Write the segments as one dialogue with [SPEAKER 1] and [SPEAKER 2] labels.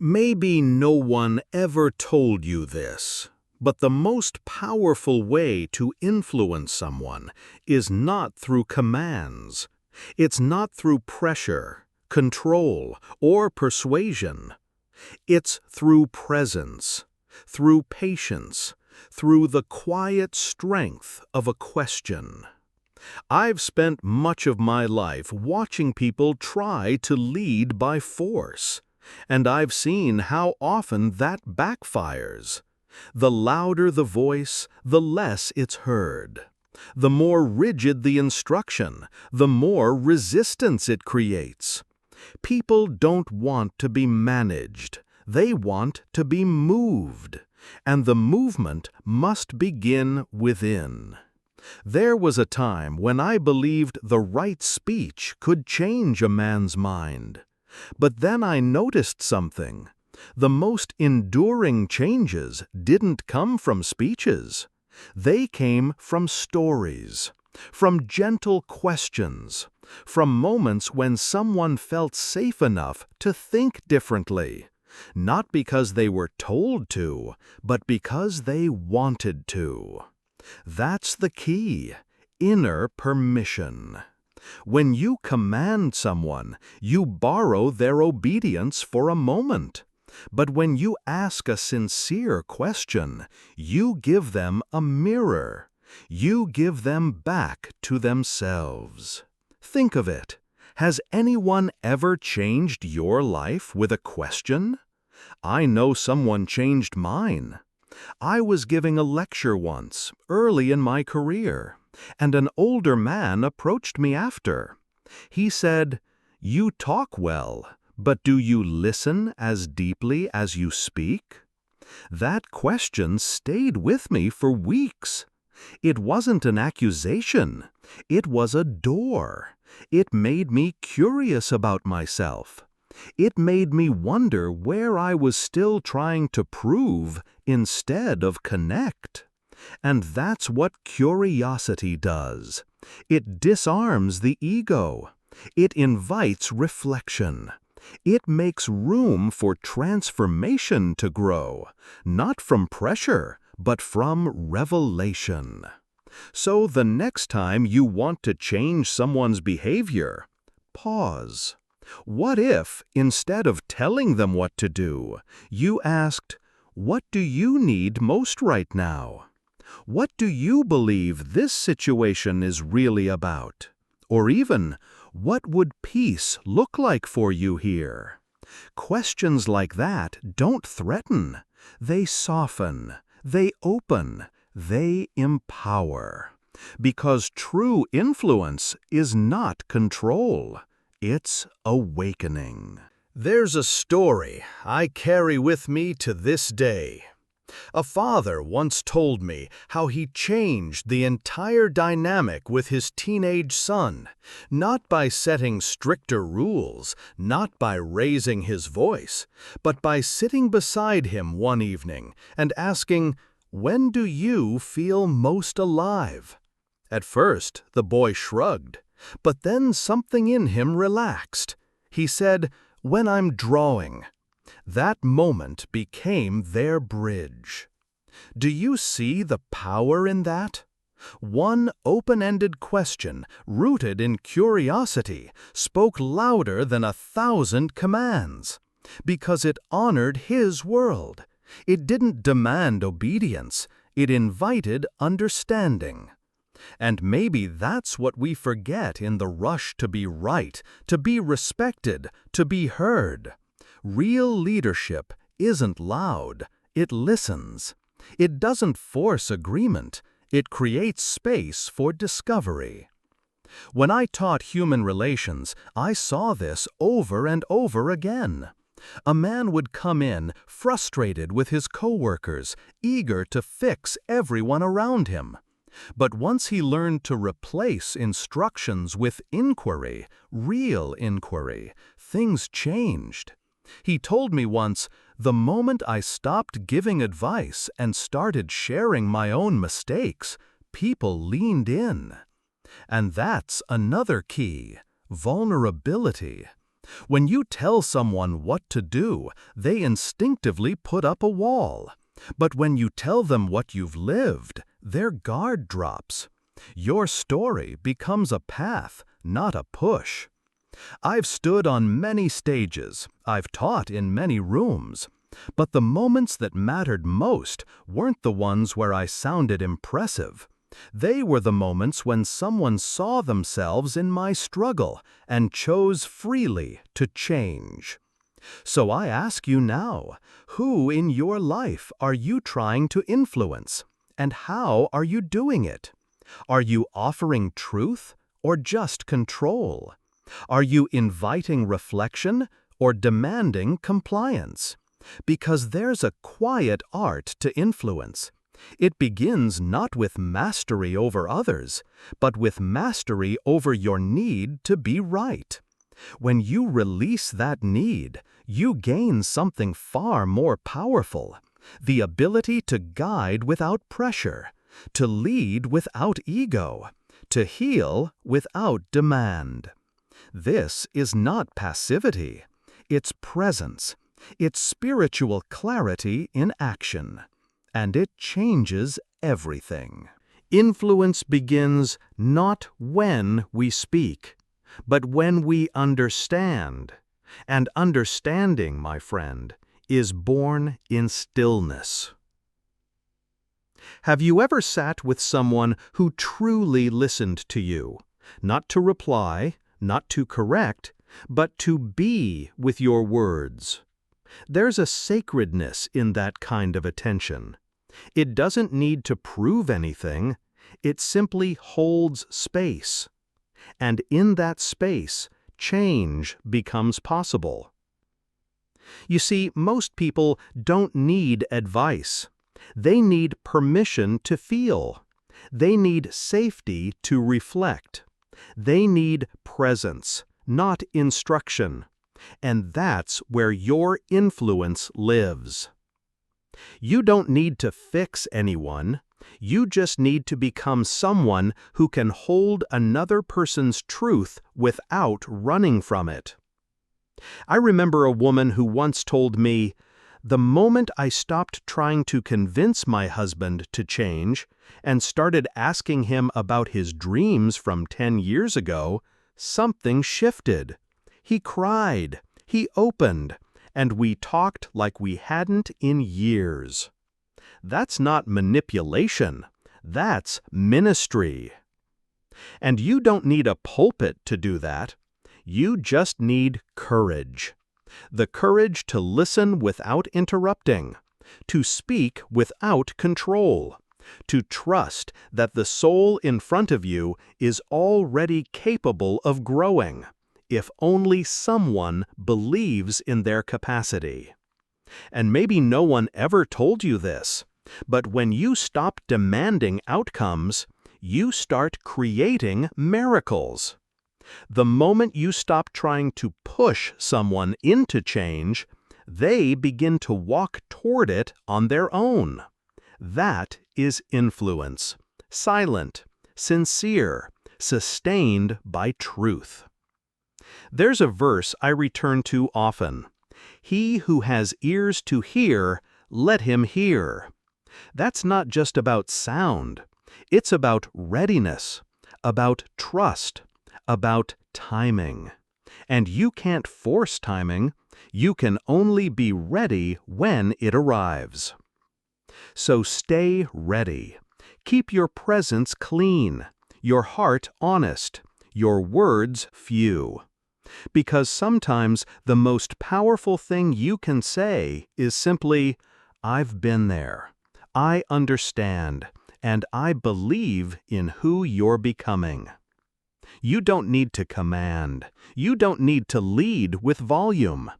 [SPEAKER 1] Maybe no one ever told you this, but the most powerful way to influence someone is not through commands. It's not through pressure, control, or persuasion. It's through presence, through patience, through the quiet strength of a question. I've spent much of my life watching people try to lead by force, and I've seen how often that backfires. The louder the voice, the less it's heard. The more rigid the instruction, the more resistance it creates. People don't want to be managed. They want to be moved, and the movement must begin within. There was a time when I believed the right speech could change a man's mind. But then I noticed something. The most enduring changes didn't come from speeches. They came from stories, from gentle questions, from moments when someone felt safe enough to think differently, not because they were told to, but because they wanted to. That's the key: inner permission. When you command someone, you borrow their obedience for a moment. But when you ask a sincere question, you give them a mirror. You give them back to themselves. Think of it. Has anyone ever changed your life with a question? I know someone changed mine. I was giving a lecture once, early in my career, and an older man approached me after. He said, "You talk well, but do you listen as deeply as you speak?" That question stayed with me for weeks. It wasn't an accusation. It was a door. It made me curious about myself. It made me wonder where I was still trying to prove instead of connect. And that's what curiosity does. It disarms the ego. It invites reflection. It makes room for transformation to grow, not from pressure, but from revelation. So the next time you want to change someone's behavior, pause. What if, instead of telling them what to do, you asked, "What do you need most right now? What do you believe this situation is really about?" Or even, "What would peace look like for you here?" Questions like that don't threaten. They soften. They open. They empower. Because true influence is not control. It's awakening. There's a story I carry with me to this day. A father once told me how he changed the entire dynamic with his teenage son, not by setting stricter rules, not by raising his voice, but by sitting beside him one evening and asking, "When do you feel most alive?" At first, the boy shrugged, but then something in him relaxed. He said, "When I'm drawing." That moment became their bridge. Do you see the power in that? One open-ended question, rooted in curiosity, spoke louder than 1,000 commands, because it honored his world. It didn't demand obedience, it invited understanding. And maybe that's what we forget in the rush to be right, to be respected, to be heard. Real leadership isn't loud, it listens. It doesn't force agreement, it creates space for discovery. When I taught human relations, I saw this over and over again. A man would come in, frustrated with his coworkers, eager to fix everyone around him. But once he learned to replace instructions with inquiry, real inquiry, things changed. He told me once, "The moment I stopped giving advice and started sharing my own mistakes, people leaned in." And that's another key: vulnerability. When you tell someone what to do, they instinctively put up a wall. But when you tell them what you've lived, their guard drops. Your story becomes a path, not a push. I've stood on many stages, I've taught in many rooms, but the moments that mattered most weren't the ones where I sounded impressive. They were the moments when someone saw themselves in my struggle and chose freely to change. So I ask you now, who in your life are you trying to influence? And how are you doing it? Are you offering truth or just control? Are you inviting reflection or demanding compliance? Because there's a quiet art to influence. It begins not with mastery over others, but with mastery over your need to be right. When you release that need, you gain something far more powerful, the ability to guide without pressure, to lead without ego, to heal without demand. This is not passivity, it's presence, it's spiritual clarity in action, and it changes everything. Influence begins not when we speak, but when we understand. And understanding, my friend, is born in stillness. Have you ever sat with someone who truly listened to you, not to reply, not to correct, but to be with your words? There's a sacredness in that kind of attention. It doesn't need to prove anything, it simply holds space. And in that space, change becomes possible. You see, most people don't need advice. They need permission to feel. They need safety to reflect. They need presence, not instruction. And that's where your influence lives. You don't need to fix anyone. You just need to become someone who can hold another person's truth without running from it. I remember a woman who once told me, "The moment I stopped trying to convince my husband to change and started asking him about his dreams from 10 years ago, something shifted. He cried, he opened, and we talked like we hadn't in years." That's not manipulation, that's ministry. And you don't need a pulpit to do that. You just need courage. The courage to listen without interrupting, to speak without control, to trust that the soul in front of you is already capable of growing, if only someone believes in their capacity. And maybe no one ever told you this, but when you stop demanding outcomes, you start creating miracles. The moment you stop trying to push someone into change, they begin to walk toward it on their own. That is influence, silent, sincere, sustained by truth. There's a verse I return to often. "He who has ears to hear, let him hear." That's not just about sound. It's about readiness, about trust, about timing. And you can't force timing. You can only be ready when it arrives. So stay ready. Keep your presence clean, your heart honest, your words few. Because sometimes the most powerful thing you can say is simply, "I've been there. I understand, and I believe in who you're becoming." You don't need to command. You don't need to lead with volume.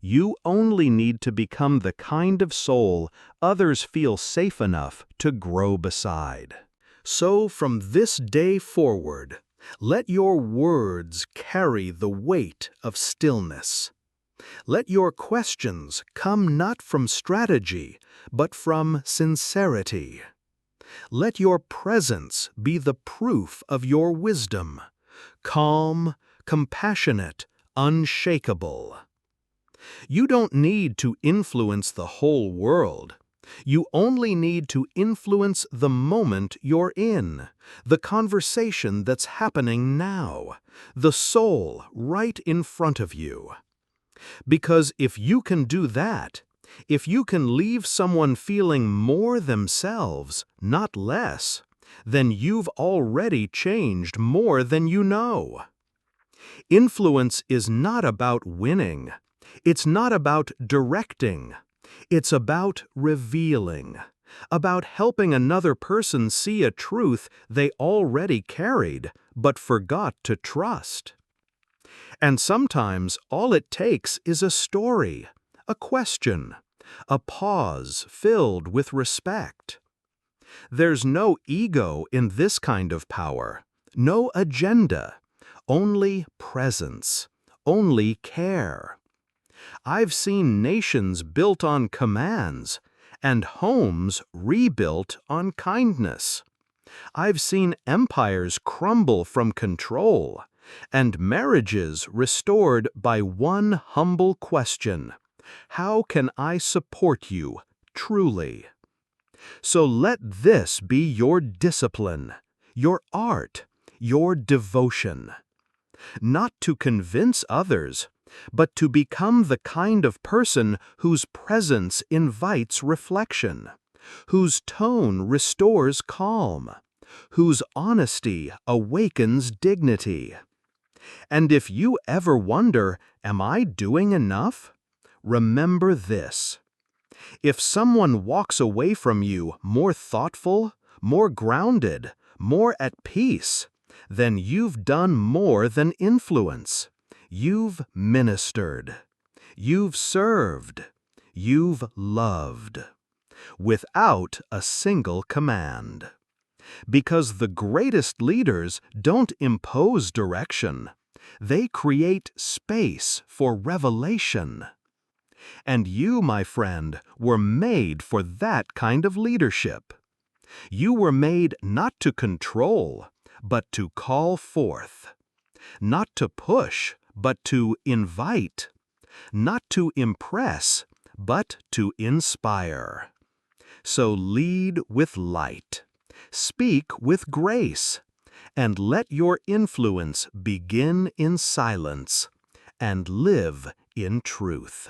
[SPEAKER 1] You only need to become the kind of soul others feel safe enough to grow beside. So from this day forward, let your words carry the weight of stillness. Let your questions come not from strategy, but from sincerity. Let your presence be the proof of your wisdom, calm, compassionate, unshakable. You don't need to influence the whole world. You only need to influence the moment you're in, the conversation that's happening now, the soul right in front of you. Because if you can do that, if you can leave someone feeling more themselves, not less, then you've already changed more than you know. Influence is not about winning. It's not about directing. It's about revealing, about helping another person see a truth they already carried but forgot to trust. And sometimes all it takes is a story, a question, a pause filled with respect. There's no ego in this kind of power, no agenda, only presence, only care. I've seen nations built on commands and homes rebuilt on kindness. I've seen empires crumble from control and marriages restored by one humble question: how can I support you truly? So let this be your discipline, your art, your devotion. Not to convince others, but to become the kind of person whose presence invites reflection, whose tone restores calm, whose honesty awakens dignity. And if you ever wonder, am I doing enough? Remember this. If someone walks away from you more thoughtful, more grounded, more at peace, then you've done more than influence. You've ministered. You've served. You've loved. Without a single command. Because the greatest leaders don't impose direction. They create space for revelation. And you, my friend, were made for that kind of leadership. You were made not to control, but to call forth. Not to push, but to invite. Not to impress, but to inspire. So lead with light. Speak with grace. And let your influence begin in silence and live in truth.